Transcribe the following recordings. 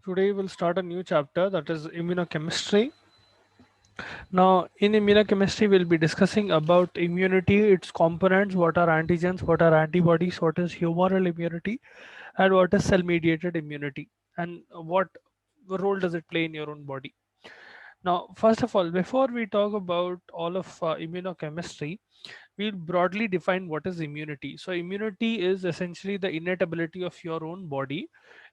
Today we'll start a new chapter, that is immunochemistry. Now in immunochemistry we'll be discussing about immunity, its components, what are antigens, what are antibodies, what is humoral immunity, and what is cell mediated immunity, and what role does it play in your own body. Now first of all, before we talk about all of immunochemistry, we'll broadly define what is immunity. So immunity is essentially the innate ability of your own body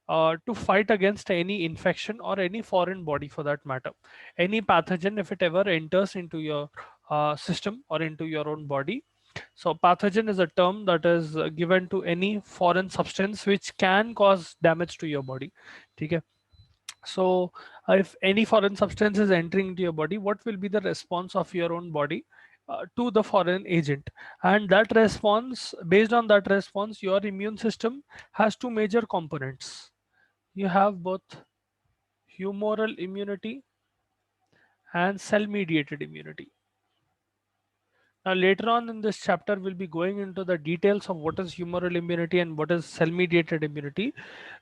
to fight against any infection or any foreign body for that matter. Any pathogen, if it ever enters into your system or into your own body. So pathogen is a term that is given to any foreign substance which can cause damage to your body. Okay. So if any foreign substance is entering into your body, what will be the response of your own body to the foreign agent? And that response, based on that response, your immune system has two major components. You have both humoral immunity and cell mediated immunity. Now later on in this chapter we'll be going into the details of what is humoral immunity and what is cell mediated immunity,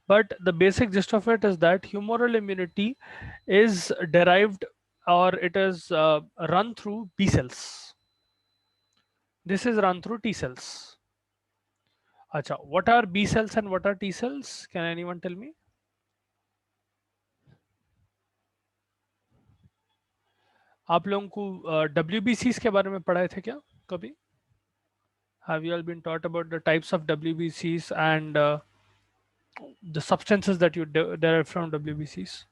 but the basic gist of it is that humoral immunity is derived, or it is run through B cells. This is run through T cells. Acha, what are B cells and what are T cells? Can anyone tell me? आप लोगों को WBCs के बारे में पढ़ाए थे क्या कभी? Have you all been taught about the types of WBCs and the substances that you derive from WBCs?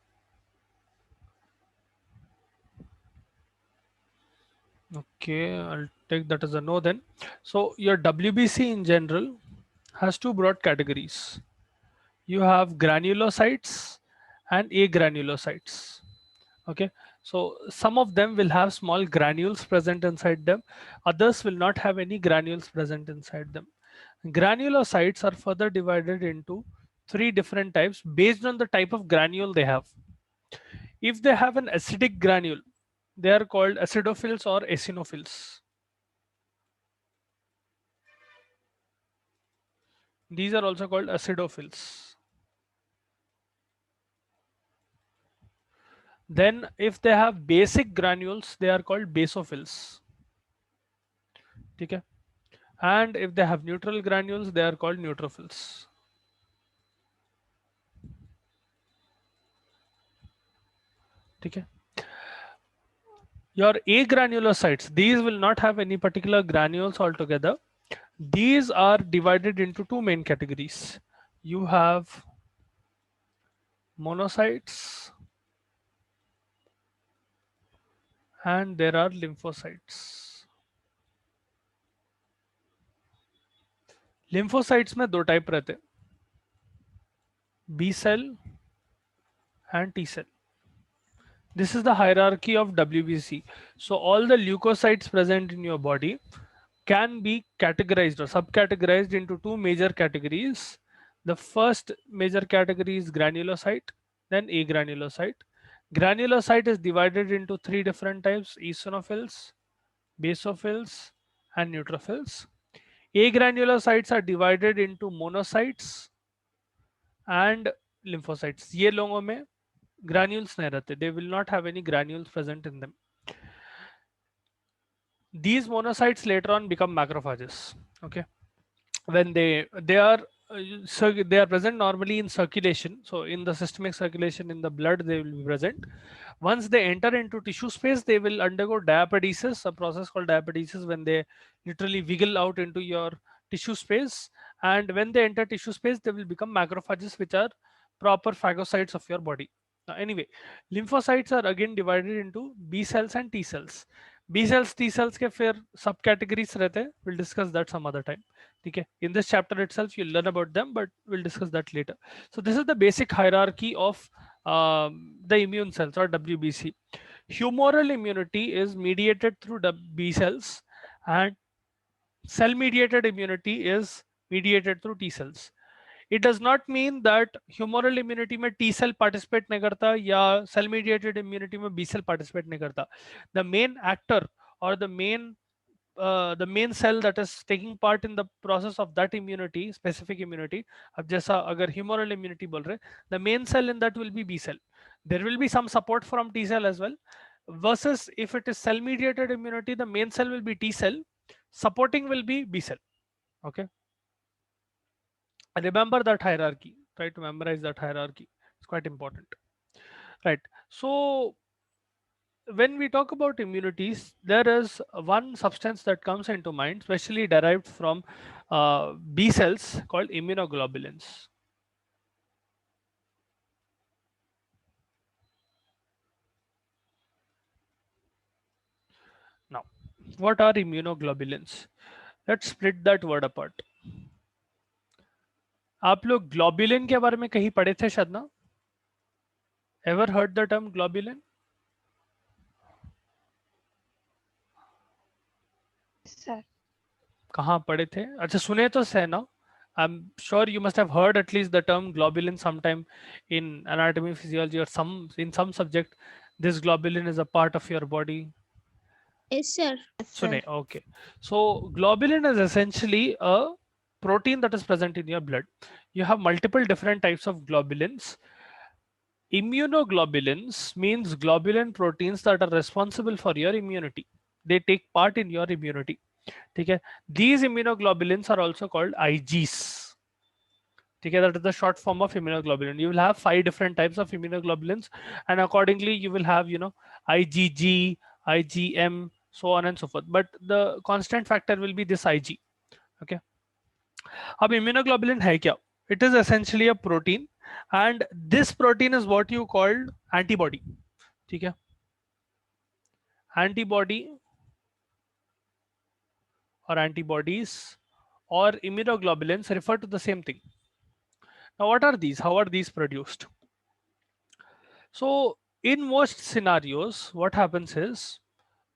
Okay, I'll take that as a no then. So your WBC in general has two broad categories. You have granulocytes and agranulocytes. Okay, so some of them will have small granules present inside them, others will not have any granules present inside them. Granulocytes are further divided into three different types based on the type of granule they have. If they have an acidic granule, they are called acidophils or eosinophils. These are also called acidophils. Then if they have basic granules, they are called basophils. Okay? And if they have neutral granules, they are called neutrophils. Okay? Your agranulocytes, these will not have any particular granules altogether. These are divided into two main categories. You have monocytes and there are lymphocytes. Lymphocytes में दो type रहते हैं, B cell and T cell. This is the hierarchy of WBC. So all the leukocytes present in your body can be categorized or subcategorized into two major categories. The first major category is granulocyte, then agranulocyte. Granulocyte is divided into three different types: eosinophils, basophils, and neutrophils. Agranulocytes are divided into monocytes and lymphocytes. ये लोगों में granules नहीं रहते. They will not have any granules present in them. These monocytes later on become macrophages. Okay, when they are present normally in circulation. So in the systemic circulation in the blood, they will be present. Once they enter into tissue space, they will undergo diapedesis, a process called diapedesis, when they literally wiggle out into your tissue space. And when they enter tissue space, they will become macrophages, which are proper phagocytes of your body. Now, anyway, lymphocytes are again divided into B cells and T cells. B cells, T cells के फिर subcategories रहते हैं. We'll discuss that some other time. Okay. In this chapter itself, you'll learn about them, but we'll discuss that later. So this is the basic hierarchy of the immune cells, or WBC. Humoral immunity is mediated through the B cells, and cell mediated immunity is mediated through T cells. It does not mean that humoral immunity में T cell participate नहीं करता या cell mediated immunity में B cell participate नहीं करता. The main actor or the main the main cell that is taking part in the process of that immunity, specific immunity. अब जैसा अगर humoral immunity बोल रहे, the main cell in that will be B cell. There will be some support from T cell as well. Versus if it is cell mediated immunity, the main cell will be T cell, supporting will be B cell. Okay. Remember that hierarchy. Try to memorize that hierarchy. It's quite important. Right. So when we talk about immunities, there is one substance that comes into mind, especially derived from B cells, called immunoglobulins. Now, what are immunoglobulins? Let's split that word apart. आप लोग globulin के बारे में कहीं पढ़े थे शायद ना? Ever heard the term globulin? Sir. कहाँ पढ़े थे? अच्छा सुने तो से ना? I'm sure you must have heard at least the term globulin sometime in anatomy, physiology, or in some subject. This globulin is a part of your body. Yes, sir. Sune, okay. So globulin is essentially a protein that is present in your blood. You have multiple different types of globulins. Immunoglobulins means globulin proteins that are responsible for your immunity. They take part in your immunity. Okay? These immunoglobulins are also called Igs. Okay, that is the short form of immunoglobulin. You will have 5 different types of immunoglobulins, and accordingly you will have, IgG, IgM, so on and so forth. But the constant factor will be this Ig. Okay. अब immunoglobulin है क्या? It is essentially a protein, and this protein is what you called antibody. ठीक है? Antibody or antibodies or immunoglobulins refer to the same thing. Now, what are these? How are these produced? So, in most scenarios, what happens is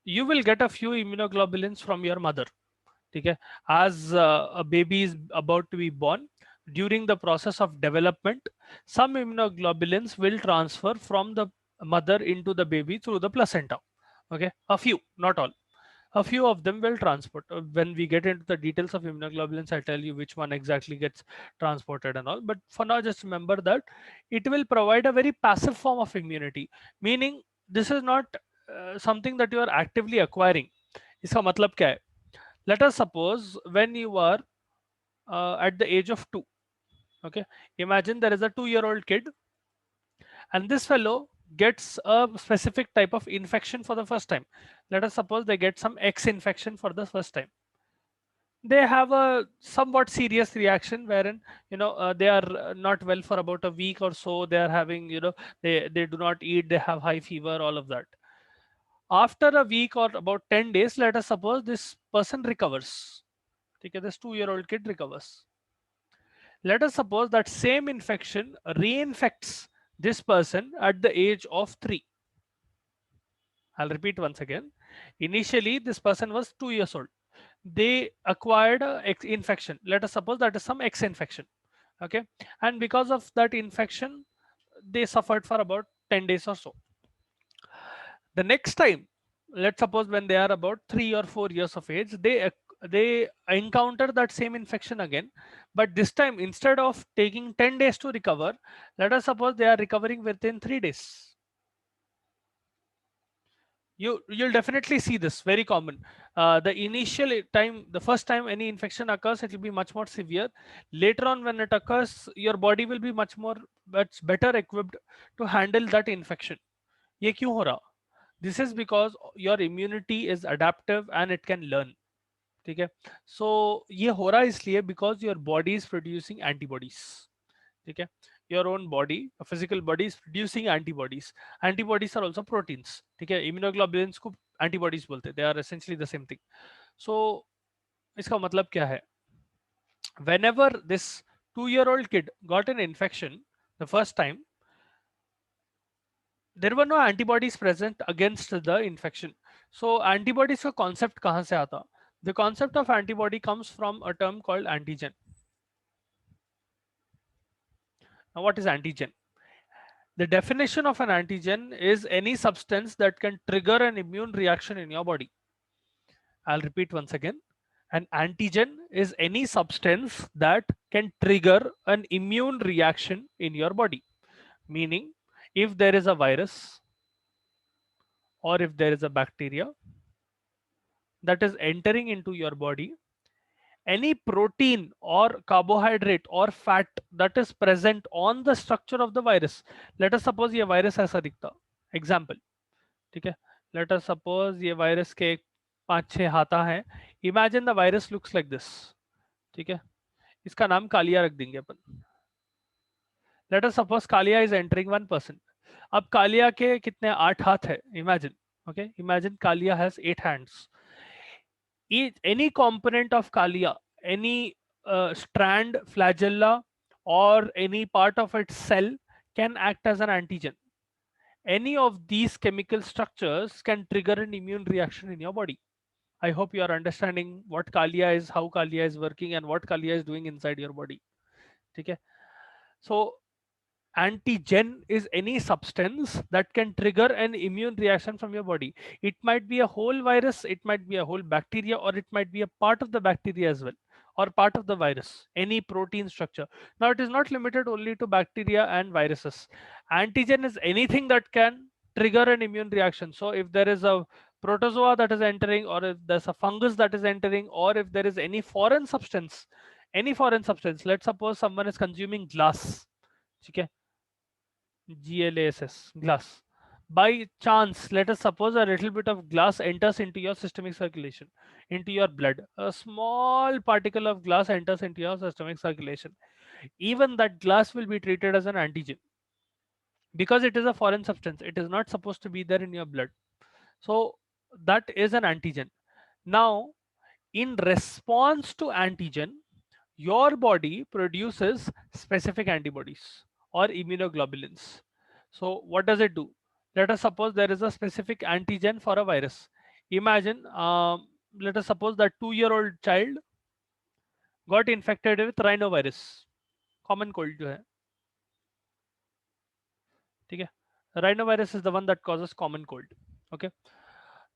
you will get a few immunoglobulins from your mother. Okay? As a baby is about to be born, during the process of development, some immunoglobulins will transfer from the mother into the baby through the placenta. Okay, a few, not all. A few of them will transport. When we get into the details of immunoglobulins, I'll tell you which one exactly gets transported and all. But for now, just remember that it will provide a very passive form of immunity, meaning this is not something that you are actively acquiring. इसका मतलब क्या है? Let us suppose when you are at the age of 2. Okay, imagine there is a 2-year-old kid, and this fellow gets a specific type of infection for the first time. Let us suppose they get some X infection for the first time. They have a somewhat serious reaction wherein they are not well for about a week or so. They are having, they do not eat, they have high fever, all of that. After a week or about 10 days, let us suppose this person recovers. Okay, this 2-year-old kid recovers. Let us suppose that same infection reinfects this person at the age of 3. I'll repeat once again. Initially, this person was 2 years old. They acquired a X infection. Let us suppose that is some X infection. Okay. And because of that infection, they suffered for about 10 days or so. The next time, let's suppose when they are about 3 or 4 years of age, they encounter that same infection again, but this time instead of taking 10 days to recover, let us suppose they are recovering within 3 days. You'll definitely see this, very common. The initial time, the first time any infection occurs, it will be much more severe. Later on when it occurs, your body will be much better equipped to handle that infection. ये क्यों हो रहा? This is because your immunity is adaptive and it can learn. ठीक है? So ये हो रहा इसलिए because your body is producing antibodies. ठीक है? Your own body, a physical body is producing antibodies. Antibodies are also proteins. ठीक है? Immunoglobulins को antibodies बोलते हैं. They are essentially the same thing. So इसका मतलब क्या है? Whenever this 2-year-old kid got an infection the first time, there were no antibodies present against the infection. So antibodies का concept कहाँ से आता? The concept of antibody comes from a term called antigen. Now, what is antigen? The definition of an antigen is any substance that can trigger an immune reaction in your body. I'll repeat once again. An antigen is any substance that can trigger an immune reaction in your body. Meaning, if there is a virus or if there is a bacteria that is entering into your body, any protein or carbohydrate or fat that is present on the structure of the virus. Let us suppose ये virus ऐसा दिखता, example, ठीक है? Let us suppose ये virus के 5-6 हाथा है. Imagine the virus looks like this, ठीक है? इसका नाम कालिया रख देंगे अपन. Let us suppose Kaliya is entering 1%. अब कालिया के कितने 8 हाथ है? Imagine, okay? Imagine Kaliya has 8 hands. Any component of kalia, any strand, flagella, or any part of its cell can act as an antigen. Any of these chemical structures can trigger an immune reaction in your body. I hope you are understanding what kalia is, how kalia is working, and what kalia is doing inside your body. Okay? So antigen is any substance that can trigger an immune reaction from your body. It might be a whole virus, it might be a whole bacteria, or it might be a part of the bacteria as well, or part of the virus, any protein structure. Now it is not limited only to bacteria and viruses. Antigen is anything that can trigger an immune reaction. So if there is a protozoa that is entering, or if there's a fungus that is entering, or if there is any foreign substance, let's suppose someone is consuming glass, okay? GLASS, glass. By chance, let us suppose a little bit of glass enters into your systemic circulation, into your blood. A small particle of glass enters into your systemic circulation. Even that glass will be treated as an antigen because it is a foreign substance. It is not supposed to be there in your blood. So that is an antigen. Now, in response to antigen, your body produces specific antibodies or immunoglobulins. So what does it do? Let us suppose there is a specific antigen for a virus. Imagine, let us suppose that 2-year-old child got infected with rhinovirus, common cold जो है, ठीक है? Rhinovirus is the one that causes common cold. Okay.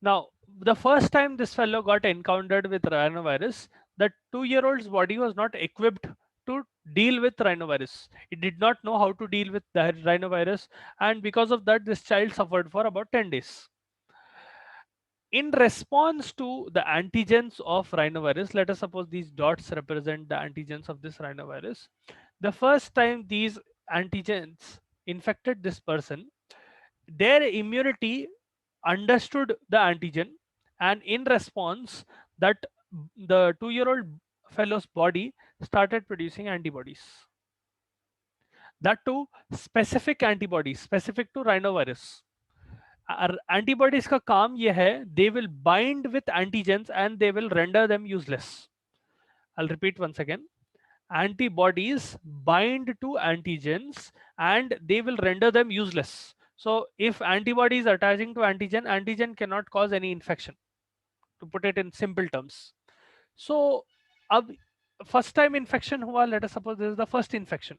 Now, the first time this fellow got encountered with rhinovirus, the 2-year-old's body was not equipped to deal with rhinovirus. It did not know how to deal with the rhinovirus, and because of that, this child suffered for about 10 days. In response to the antigens of rhinovirus, let us suppose these dots represent the antigens of this rhinovirus. The first time these antigens infected this person, their immunity understood the antigen, and in response, that the 2-year-old fellow's body started producing antibodies. That too, specific antibodies, specific to rhinovirus. Antibodies का काम ये है, they will bind with antigens and they will render them useless. I'll repeat once again. Antibodies bind to antigens and they will render them useless. So if antibody is attaching to antigen, antigen cannot cause any infection, to put it in simple terms. So अब first time infection हुआ, let us suppose this is the first infection.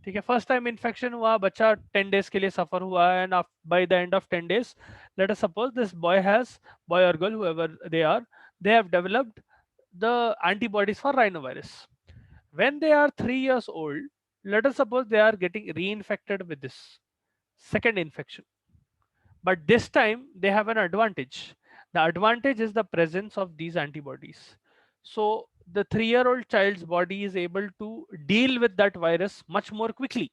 ठीक है, first time infection हुआ, बच्चा 10 days के लिए सफर हुआ, and by the end of 10 days, let us suppose this boy or girl, whoever they are, they have developed the antibodies for rhinovirus. When they are 3 years old, let us suppose they are getting reinfected with this second infection, but this time they have an advantage. The advantage is the presence of these antibodies. So the 3-year-old child's body is able to deal with that virus much more quickly.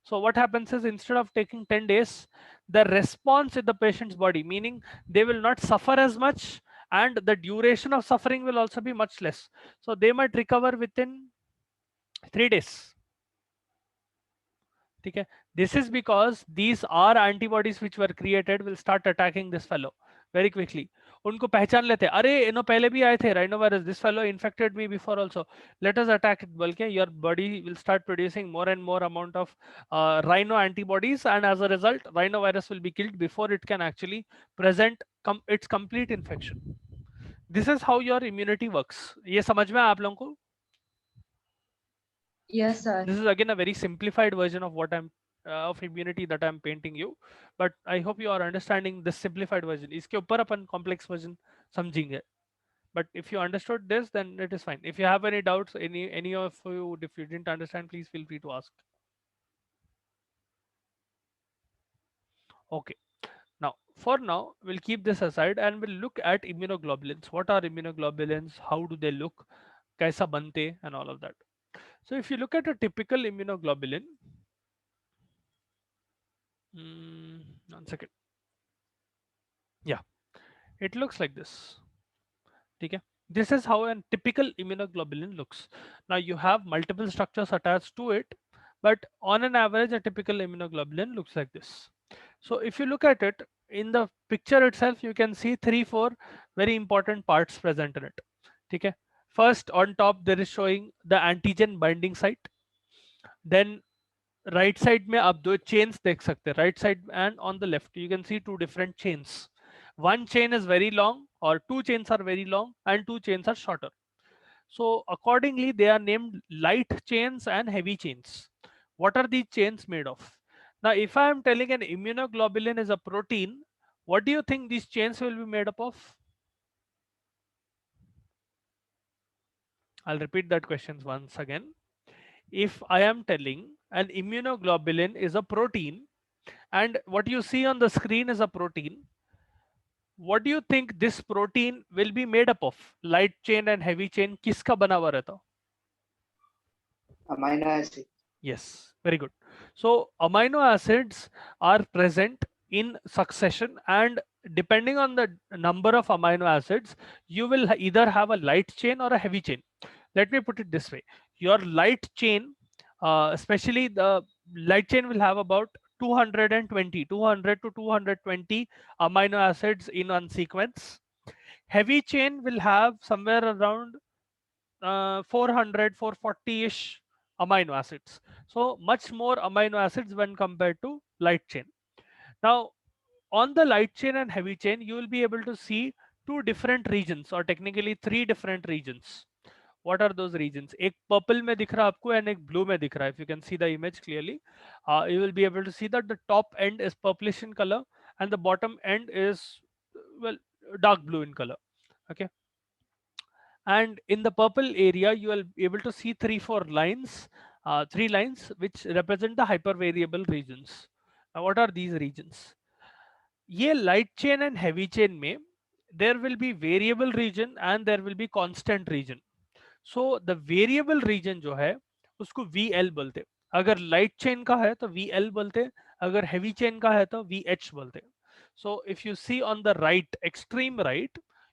So what happens is, instead of taking 10 days, the response in the patient's body, meaning they will not suffer as much, and the duration of suffering will also be much less. So they might recover within 3 days. Okay, this is because these are antibodies which were created will start attacking this fellow very quickly. उनको पहचान लेते, अरे इन्हों पहले भी आए थे rhinovirus, this fellow infected me before also, let us attack it. बल्कि your body will start producing more and more amount of rhino antibodies, and as a result rhinovirus will be killed before it can actually present its complete infection. This is how your immunity works. ये समझ में आप लोगों को? Yes, sir. This is again a very simplified version of what I'm of immunity that I'm painting you, but I hope you are understanding this simplified version. इसके ऊपर अपन complex version समझेंगे. But if you understood this, then it is fine. If you have any doubts, any of you, if you didn't understand, please feel free to ask. Okay. Now, for now, we'll keep this aside and we'll look at immunoglobulins. What are immunoglobulins? How do they look? Kaisa bante and all of that. So if you look at a typical immunoglobulin, 1 second. Yeah, it looks like this. Okay. This is how a typical immunoglobulin looks. Now you have multiple structures attached to it, but on an average, a typical immunoglobulin looks like this. So if you look at it in the picture itself, you can see 3 4 very important parts present in it. Okay. First, on top there is showing the antigen binding site. Then right side में आप दो chains देख सकते हैं, right side and on the left you can see two different chains. One chain is very long, or two chains are very long, and two chains are shorter. So accordingly they are named light chains and heavy chains. What are these chains made of? Now if I am telling an immunoglobulin is a protein, what do you think these chains will be made up of? I'll repeat that question once again. If I am telling an immunoglobulin is a protein, and what you see on the screen is a protein, what do you think this protein will be made up of? Light chain and heavy chain किसका बना हुआ रहता? Amino acid. Yes, very good. So amino acids are present in succession, and depending on the number of amino acids, you will either have a light chain or a heavy chain. Let me put it this way. Your light chain, especially the light chain, will have about 220, 200 to 220 amino acids in one sequence. Heavy chain will have somewhere around 400, 440-ish amino acids. So much more amino acids when compared to light chain. Now, on the light chain and heavy chain, you will be able to see two different regions, or technically three different regions. What are those regions? एक purple में दिख रहा है आपको and एक blue में दिख रहा है. If you can see the image clearly, you will be able to see that the top end is purplish in color and the bottom end is, well, dark blue in color. Okay. And in the purple area, you will be able to see 3 4 lines, 3 lines which represent the hypervariable regions. Now, what are these regions? ये light chain and heavy chain में there will be variable region and there will be constant region. So the variable region जो है उसको VL बोलते हैं. अगर light chain का है तो VL बोलते हैं, अगर heavy chain का है तो VH बोलते हैं. So if you see on the right, extreme right,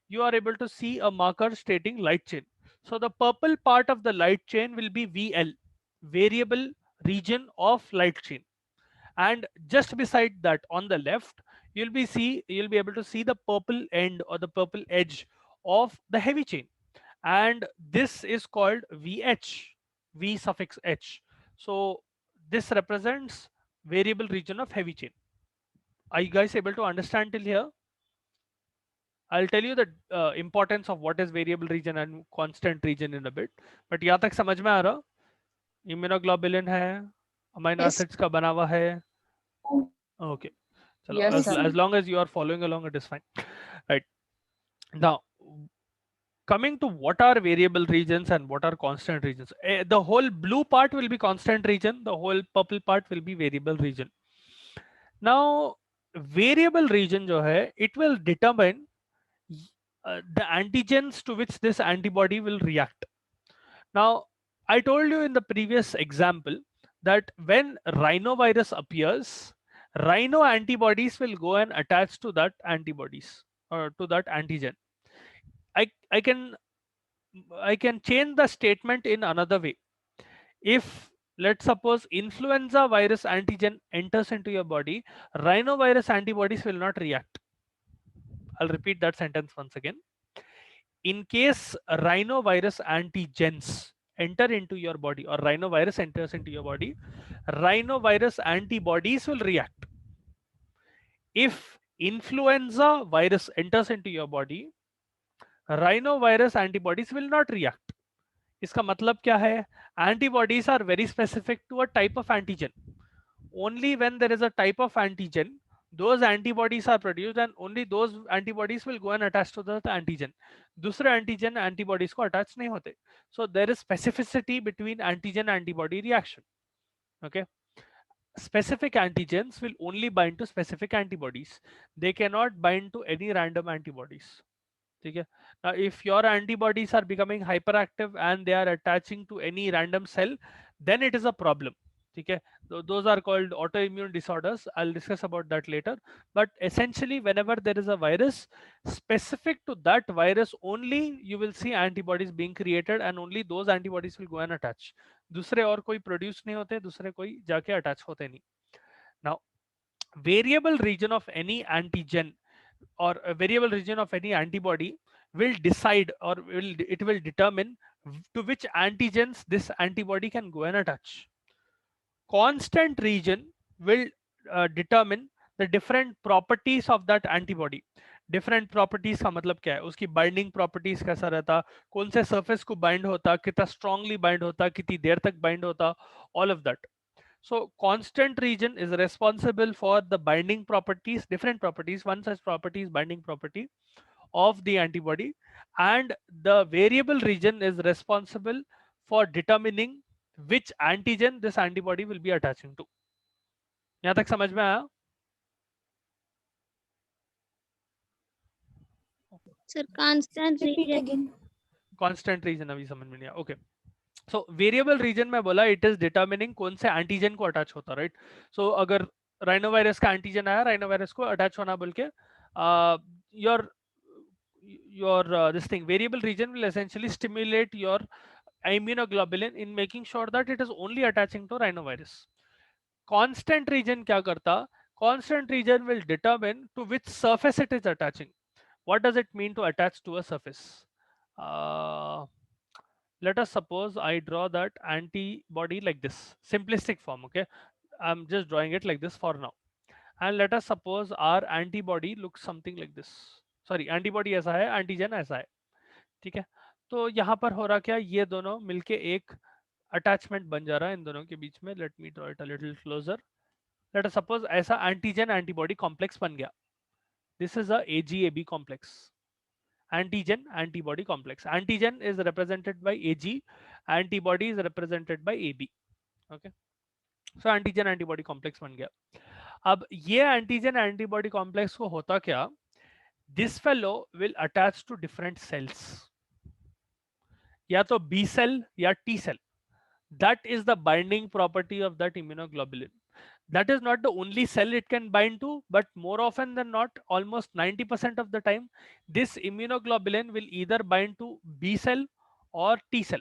you are able to see a marker stating light chain. So the purple part of the light chain will be VL, variable region of light chain. And just beside that on the left, you'll be able to see the purple end or the purple edge of the heavy chain, and this is called VH, V suffix H. So this represents variable region of heavy chain. Are you guys able to understand till here? I'll tell you the importance of what is variable region and constant region in a bit. But यहाँ तक समझ में आ रहा? Immunoglobulin है, amino Yes. acids का बना हुआ है. Okay. Chalo, Yes, sir. as long as you are following along, it is fine. Right. Now, coming to what are variable regions and what are constant regions. The whole blue part will be constant region. The whole purple part will be variable region. Now, variable region जो है, it will determine the antigens to which this antibody will react. Now, I told you in the previous example that when rhinovirus appears, rhino antibodies will go and attach to that antibodies or to that antigen. I can change the statement in another way. If let's suppose influenza virus antigen enters into your body, rhinovirus antibodies will not react. I'll repeat that sentence once again. In case rhinovirus antigens enter into your body or rhinovirus enters into your body, rhinovirus antibodies will react. If influenza virus enters into your body, rhinovirus antibodies will not react. इसका मतलब क्या है? Antibodies are very specific to a type of antigen. Only when there is a type of antigen, those antibodies are produced and only those antibodies will go and attach to the antigen. दूसरे antigen antibodies को attach नहीं होते. So there is specificity between antigen antibody reaction. Okay. Specific antigens will only bind to specific antibodies. They cannot bind to any random antibodies. ठीक है. Now if your antibodies are becoming hyperactive and they are attaching to any random cell, then it is a problem. ठीक है. Those are called autoimmune disorders. I'll discuss about that later. But essentially, whenever there is a virus specific to that virus only, you will see antibodies being created and only those antibodies will go and attach. दूसरे और कोई produce नहीं होते, दूसरे कोई जाके attach होते नहीं. Now variable region of any antigen or a variable region of any antibody will decide or it will determine to which antigens this antibody can go and attach. Constant region will determine the different properties of that antibody. Different properties का मतलब क्या है, उसकी binding properties कैसा रहता, कौन से surface को बाइंड होता, कितना स्ट्रांगली बाइंड होता, कितनी देर तक बाइंड होता, all of that. So constant region is responsible for the binding properties, different properties. One such property is binding property of the antibody, and the variable region is responsible for determining which antigen this antibody will be attaching to. यहाँ तक समझ में आया? Sir, constant Repeat region. again. Constant region अभी समझ में नहीं आया. Okay. So variable region में बोला it is determining कौन से antigen को attach होता, right? So अगर rhinovirus का antigen आया, rhinovirus को attach होना बोल के your this thing variable region will essentially stimulate your immunoglobulin in making sure that it is only attaching to rhinovirus. Constant region क्या करता? Constant region will determine to which surface it is attaching. What does it mean to attach to a surface? Let us suppose I draw that antibody like this, simplistic form. Okay, I'm just drawing it like this for now. And let us suppose our antibody looks something like this. Sorry, antibody ऐसा है, antigen ऐसा है. ठीक है. तो यहाँ पर हो रहा क्या, ये दोनों मिलके एक अटैचमेंट बन जा रहा है इन दोनों के बीच में. Let me draw it a little closer. Late us suppose ऐसा एंटीजन एंटीबॉडी कॉम्प्लेक्स बन गया. This is a AgAb complex. Antigen antibody complex. Antigen is represented by Ag, antibody is represented by Ab. Okay, so antigen antibody complex बन गया. अब ये antigen antibody complex को होता क्या, this fellow will attach to different cells, या तो B cell या T cell. That is the binding property of that immunoglobulin. That is not the only cell it can bind to, but more often than not, almost 90% of the time, this immunoglobulin will either bind to B cell or T cell.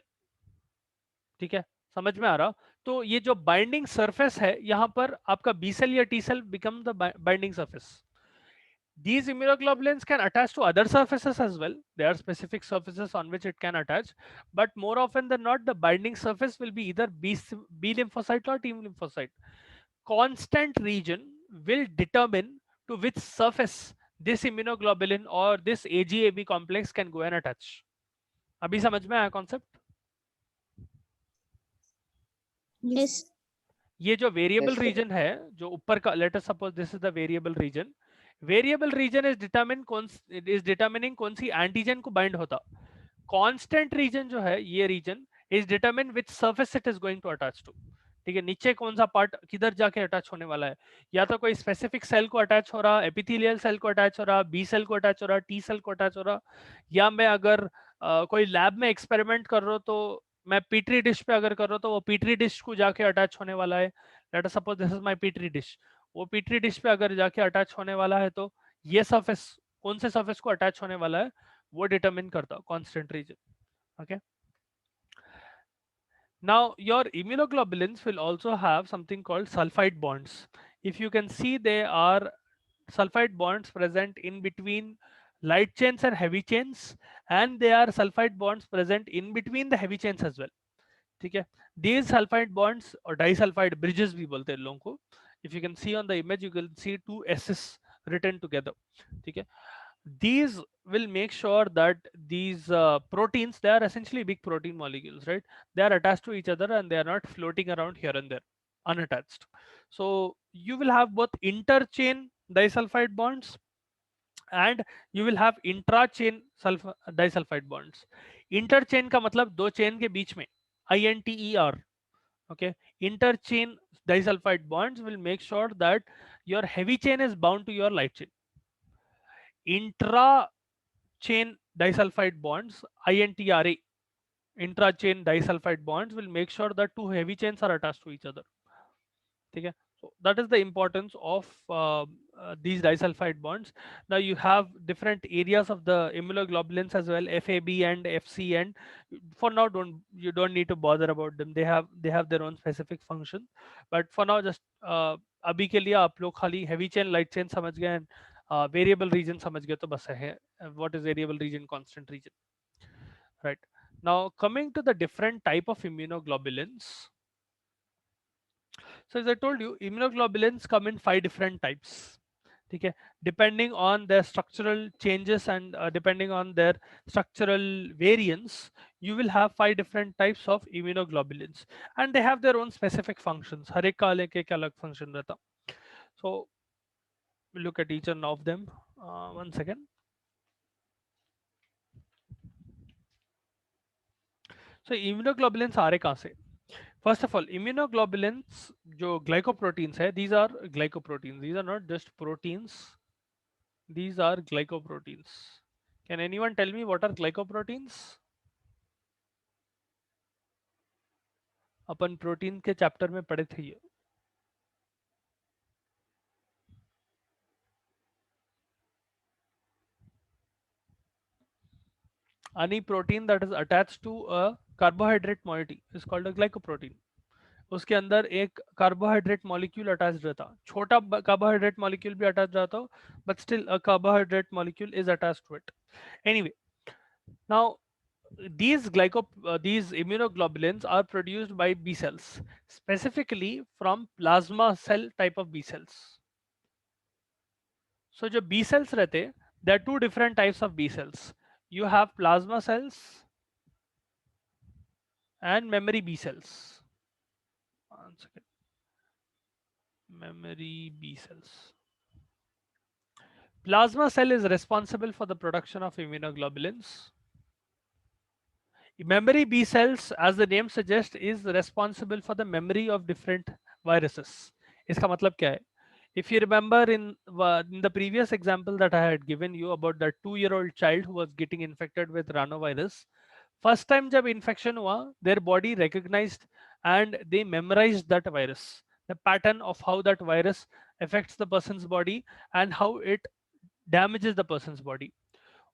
ठीक है, समझ में आ रहा? तो ये जो binding surface है, यहां पर आपका बी सेल या T cell become the binding surface. These immunoglobulins can attach to other surfaces as well. There are specific surfaces on which it can attach, but more often than not, the binding surface will be either B lymphocyte or T lymphocyte. Constant region will determine to which surface this immunoglobulin or this AgAb complex can go and attach. अभी समझ में आया concept? Yes. ये जो variable Yes, sir. Reason है, जो ऊपर का, let us suppose this is the variable region. Variable region is determining कौन सी एंटीजन को बाइंड होता. कांस्टेंट रीजन जो है, ये region is determine which surface it is going to attach to. ठीक है, नीचे कौन सा पार्ट किधर जाके अटैच होने वाला है, या तो कोई स्पेसिफिक सेल को अटैच हो रहा, एपिथेलियल सेल को अटैच हो रहा, बी सेल को अटैच हो रहा, टी सेल को अटैच हो रहा, या मैं अगर कोई लैब में एक्सपेरिमेंट कर रहा हूं, तो मैं पीट्री डिश पे अगर कर रहा हूँ, तो वो पीट्री डिश को जाके अटैच होने वाला है. Let us suppose this is my petri dish. वो पीट्री डिश पे अगर जाके अटैच होने वाला है, तो ये सरफेस कौन से सरफेस को अटैच होने वाला है, वो डिटरमिन करता constant region. Okay, now your immunoglobulins will also have something called sulfide bonds. If you can see, there are sulfide bonds present in between light chains and heavy chains, and there are sulfide bonds present in between the heavy chains as well. ठीक है, these sulfide bonds or disulfide bridges भी बोलते हैं लोगों को. If you can see on the image, you can see two S's written together. ठीक है, these will make sure that these proteins, they are essentially big protein molecules, right? They are attached to each other and they are not floating around here and there unattached. So you will have both interchain disulfide bonds, and you will have intra-chain disulfide bonds. Interchain का मतलब दो chain के बीच में, INTER. Okay, interchain disulfide bonds will make sure that your heavy chain is bound to your light chain. Intra chain disulfide bonds, INTRA, intra-chain disulfide bonds will make sure that two heavy chains are attached to each other. Okay, so that is the importance of these disulfide bonds. Now you have different areas of the immunoglobulins as well, FAB and FC, and for now don't need to bother about them. They have their own specific function, but for now just अभी के लिए आप लोग खाली heavy chain light chain समझ गए and variable region समझ गए तो बस है. What is variable region, constant region, right? Now coming to the different type of immunoglobulins. So as I told you, immunoglobulins come in 5 different types. Okay, depending on their structural changes and depending on their structural variance, you will have 5 different types of immunoglobulins, and they have their own specific functions. हर एक का अलग एक अलग function रहता. So we'll look at each one of them. One second. So immunoglobulins आ रहे कहाँ से? First of all, immunoglobulins जो glycoproteins है, these are glycoproteins. These are not just proteins. These are glycoproteins. Can anyone tell me what are glycoproteins? Upon protein के chapter में पढ़े थे ये. Any protein that is attached to a carbohydrate moiety is called a glycoprotein. उसके अंदर एक carbohydrate molecule attach रहता, छोटा कार्बोहाइड्रेट मॉलिक्यूल भी अटैच रहता हो, but still a carbohydrate molecule is attached to it. Anyway, now these immunoglobulins are produced by B cells, specifically from plasma cell type of B cells. So जो B cells रहते, there are two different types of B cells. You have plasma cells and memory B cells. One second. Memory B cells. Plasma cell is responsible for the production of immunoglobulins. Memory B cells, as the name suggests, is responsible for the memory of different viruses. इसका मतलब क्या है? If you remember in the previous example that I had given you about that 2-year-old child who was getting infected with rhinovirus, first time जब infection हुआ, their body recognized and they memorized that virus, the pattern of how that virus affects the person's body and how it damages the person's body.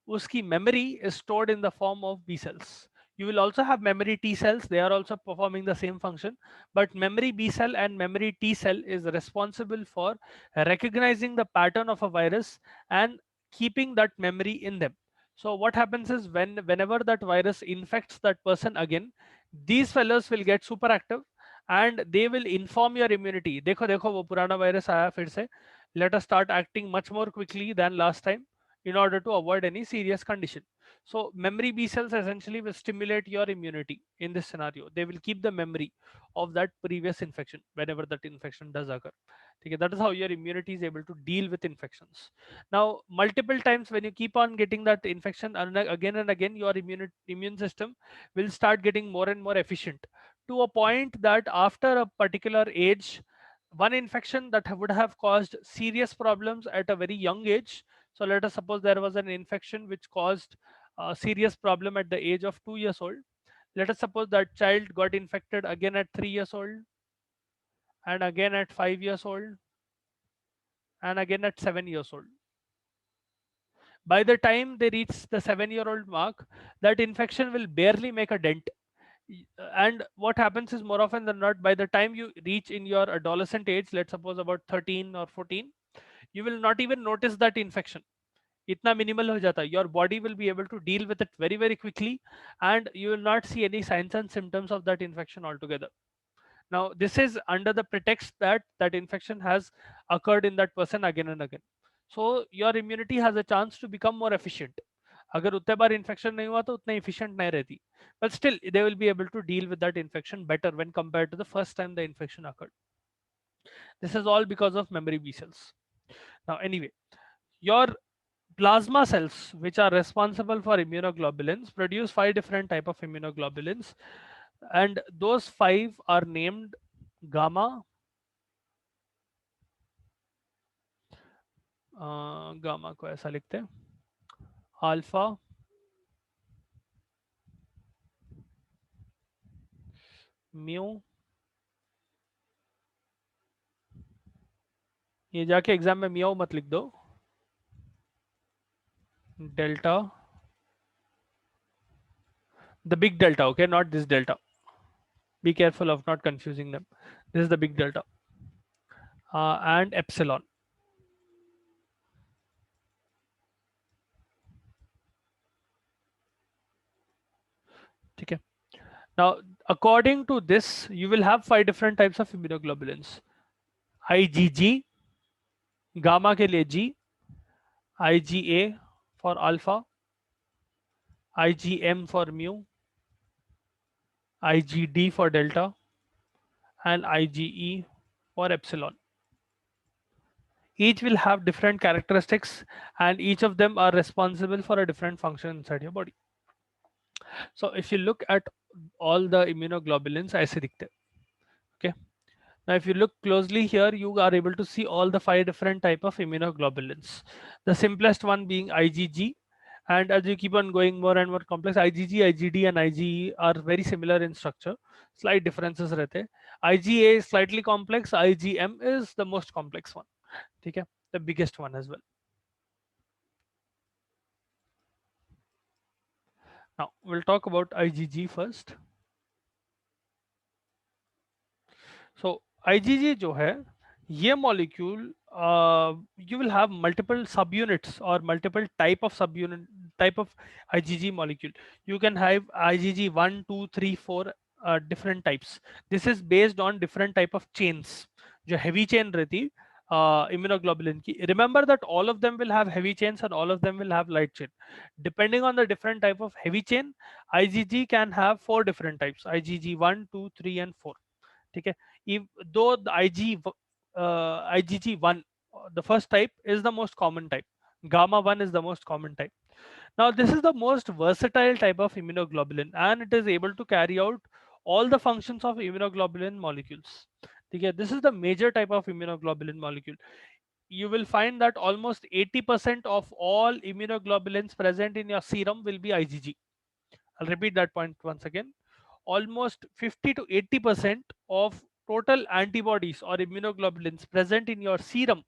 Uski memory is stored in the form of B cells. You will also have memory T cells. They are also performing the same function, but memory B cell and memory T cell is responsible for recognizing the pattern of a virus and keeping that memory in them. So what happens is whenever that virus infects that person again, these fellows will get super active and they will inform your immunity. देखो देखो वो पुराना virus आया फिर से. Let us start acting much more quickly than last time in order to avoid any serious condition. So memory B cells essentially will stimulate your immunity in this scenario. They will keep the memory of that previous infection whenever that infection does occur. Okay, that is how your immunity is able to deal with infections. Now, multiple times when you keep on getting that infection and again, your immune system will start getting more and more efficient to a point that after a particular age, one infection that would have caused serious problems at a very young age. So let us suppose there was an infection which caused a serious problem at the age of 2 years old. Let us suppose that child got infected again at 3 years old, and again at 5 years old, and again at 7 years old. By the time they reach the 7-year-old mark, that infection will barely make a dent. And what happens is more often than not, by the time you reach in your adolescent age, let's suppose about 13 or 14, you will not even notice that infection. इतना minimal हो जाता है. Your body will be able to deal with it very very quickly, and you will not see any signs and symptoms of that infection altogether. Now this is under the pretext that that infection has occurred in that person again and again. So your immunity has a chance to become more efficient. अगर उतने बार infection नहीं हुआ तो उतना efficient नहीं रहती, but still they will be able to deal with that infection better when compared to the first time the infection occurred. This is all because of memory B cells. Now anyway, your plasma cells, which are responsible for immunoglobulins, produce 5 different type of immunoglobulins, and those 5 are named gamma, gamma को ऐसा लिखते हैं, alpha, mu, ये जाके exam में म्याऊ मत लिख दो, delta, the big delta, okay, not this delta, be careful of not confusing them, this is the big delta, and epsilon. Okay, now according to this you will have 5 different types of immunoglobulins: IgG, gamma के लिए G, IgA for alpha, IgM for mu, IgD for delta, and IgE for epsilon. Each will have different characteristics and each of them are responsible for a different function inside your body. So if you look at all the immunoglobulins ऐसे दिखते हैं. Okay, now if you look closely here you are able to see all the 5 different type of immunoglobulins, the simplest one being IgG, and as you keep on going more and more complex, IgG, IgD and IgE are very similar in structure, slight differences रहते हैं. IgA is slightly complex, IgM is the most complex one, ठीक है, the biggest one as well. Now we'll talk about IgG first. So IgG जो है ये molecule, you will have multiple subunits or multiple type of IgG molecule. You can have IgG 1, 2, 3, 4 different types. This is based on different type of chains. जो heavy chain रहती immunoglobulin की. Remember that all of them will have heavy chains and all of them will have light chain. Depending on the different type of heavy chain, IgG can have 4 different types: IgG 1, 2, 3 and 4. ठीक है, though the IgG1, the first type, is the most common type, gamma 1 is the most common type. Now this is the most versatile type of immunoglobulin and it is able to carry out all the functions of immunoglobulin molecules. Okay, this is the major type of immunoglobulin molecule. You will find that almost 80% of all immunoglobulins present in your serum will be IgG. I'll repeat that point once again. Almost 50 to 80% of total antibodies or immunoglobulins present in your serum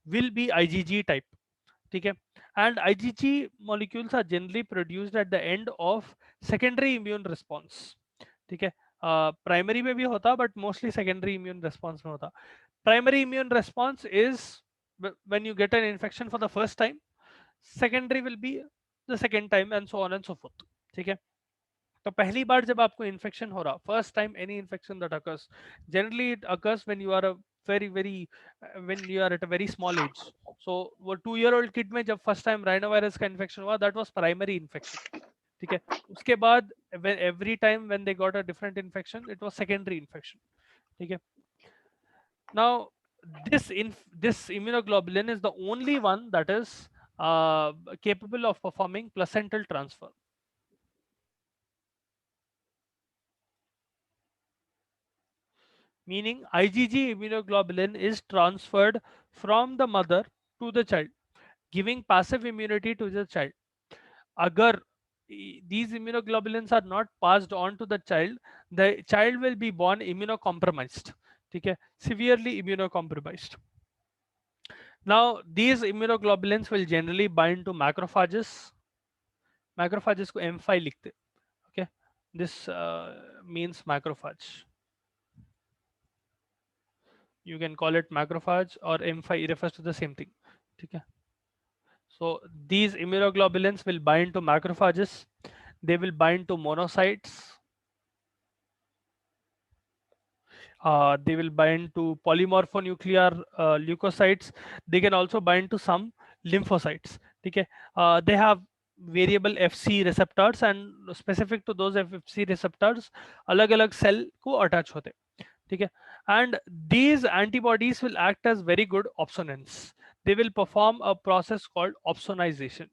will be IgG type. Okay, and IgG molecules are generally produced at the end of secondary immune response. Okay, primary में भी होता but mostly secondary immune response में होता. Primary immune response is when you get an infection for the first time. Secondary will be the second time and so on and so forth. ठीक है, तो पहली बार जब आपको इन्फेक्शन हो रहा, first time any infection that occurs, generally it occurs when you are a very when you are at a very small age. So वो 2 year old kid में जब फर्स्ट टाइम राइनोवायरस का इन्फेक्शन हुआ, that was primary infection. ठीक है, उसके बाद every time when they got a different infection it was secondary infection. ठीक है, now this immunoglobulin is the only one that is capable of performing placental transfer. Meaning IgG immunoglobulin is transferred from the mother to the child, giving passive immunity to the child. Agar these immunoglobulins are not passed on to the child will be born immunocompromised. Okay, severely immunocompromised. Now these immunoglobulins will generally bind to macrophages. Macrophages को M5 लिखते. Okay, this means macrophage. You can call it macrophage or M5, refers to the same thing. Okay. So these immunoglobulins will bind to macrophages. They will bind to monocytes. They will bind to polymorphonuclear leukocytes. They can also bind to some lymphocytes. Okay. They have variable FC receptors and specific to those FC receptors, अलग-अलग cell को attach होते. ठीक है, and these antibodies will act as very good opsonins. they will perform a process called opsonization.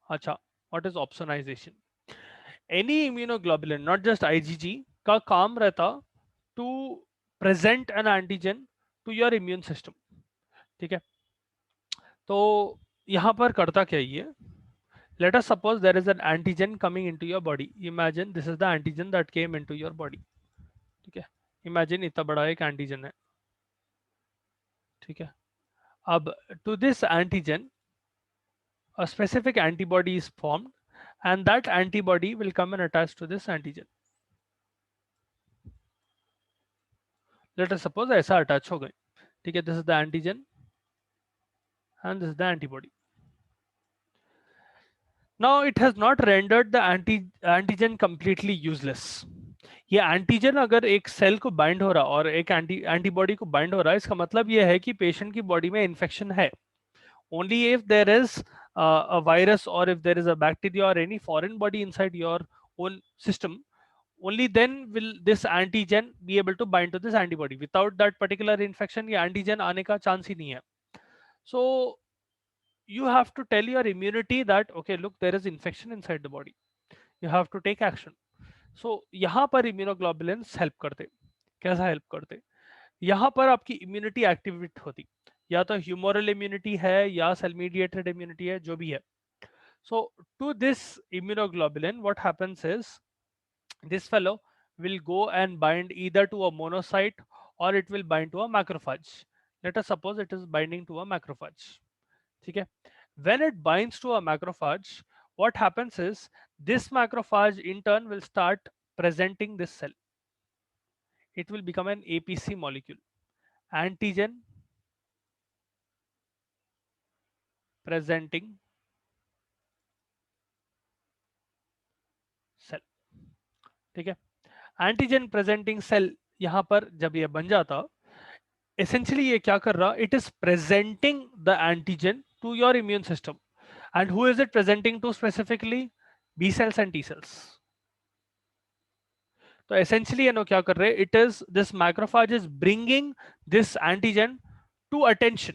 Acha, what is opsonization? Any immunoglobulin, not just IgG, का काम रहता to present an antigen to your immune system. ठीक है, तो यहाँ पर करता क्या ये? Let us suppose there is an antigen coming into your body. Imagine this is the antigen that came into your body. ठीक है, imagine इतना बड़ा एक antigen है. ठीक है, अब to this antigen a specific antibody is formed, and that antibody will come and attach to this antigen. Let us suppose ऐसा attach हो गए. ठीक है, this is the antigen and this is the antibody. Now it has not rendered the antigen completely useless. ये antigen अगर एक cell को bind हो रहा और एक एंटीबॉडी को बाइंड हो रहा है, इसका मतलब ये है कि पेशेंट की बॉडी में इन्फेक्शन है. Only if there is a virus or if there is a bacteria or any foreign body inside your own system, only then will this antigen be able to bind to this antibody. Without that particular infection, ये antigen आने का chance ही नहीं है. So you have to tell your immunity that okay, look, there is infection inside the body. You have to take action. So यहाँ पर immunoglobulins help करते. कैसा help करते? यहाँ पर आपकी इम्यूनिटी एक्टिवेट होती, या तो ह्यूमोरल इम्यूनिटी है या सेल मीडिएटेड इम्यूनिटी है, जो भी है. So to this immunoglobulin what happens is this fellow will go and bind either to a monocyte or it will bind to a macrophage. Let us suppose it is binding to a macrophage. ठीक है, when it binds to a macrophage, what happens is this macrophage in turn will start presenting this cell. It will become an APC molecule, antigen presenting cell. ठीक है, antigen presenting cell यहां पर जब ये बन जाता, एसेंशियली ये क्या कर रहा, it is presenting the antigen to your immune system. And who is it presenting to specifically? B cells and T cells. तो एसेंशियली ये क्या कर रहे, it is this macrophage is bringing this antigen to attention.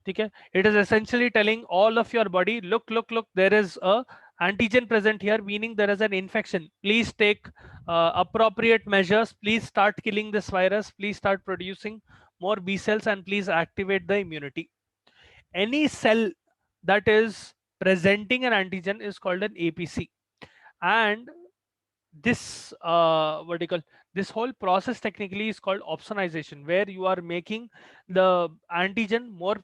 ठीक है, it is essentially telling all of your body, look, there is a antigen present here, meaning there is an infection. Please take appropriate measures. Please start killing this virus. Please start producing more B cells and please activate the immunity. Any cell that is presenting an antigen is called an APC. And this what do you call, this whole process technically is called opsonization, where you are making the antigen more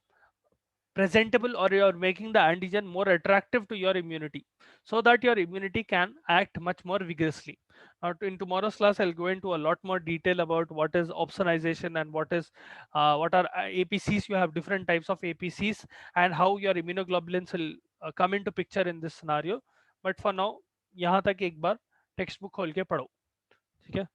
presentable, or you are making the antigen more attractive to your immunity, so that your immunity can act much more vigorously. Now in tomorrow's class I'll go into a lot more detail about what is opsonization and what are APCs. You have different types of APCs and how your immunoglobulins will come into picture in this scenario. But for now यहाँ तक एक बार text book खोल के पढ़ो. ठीक है.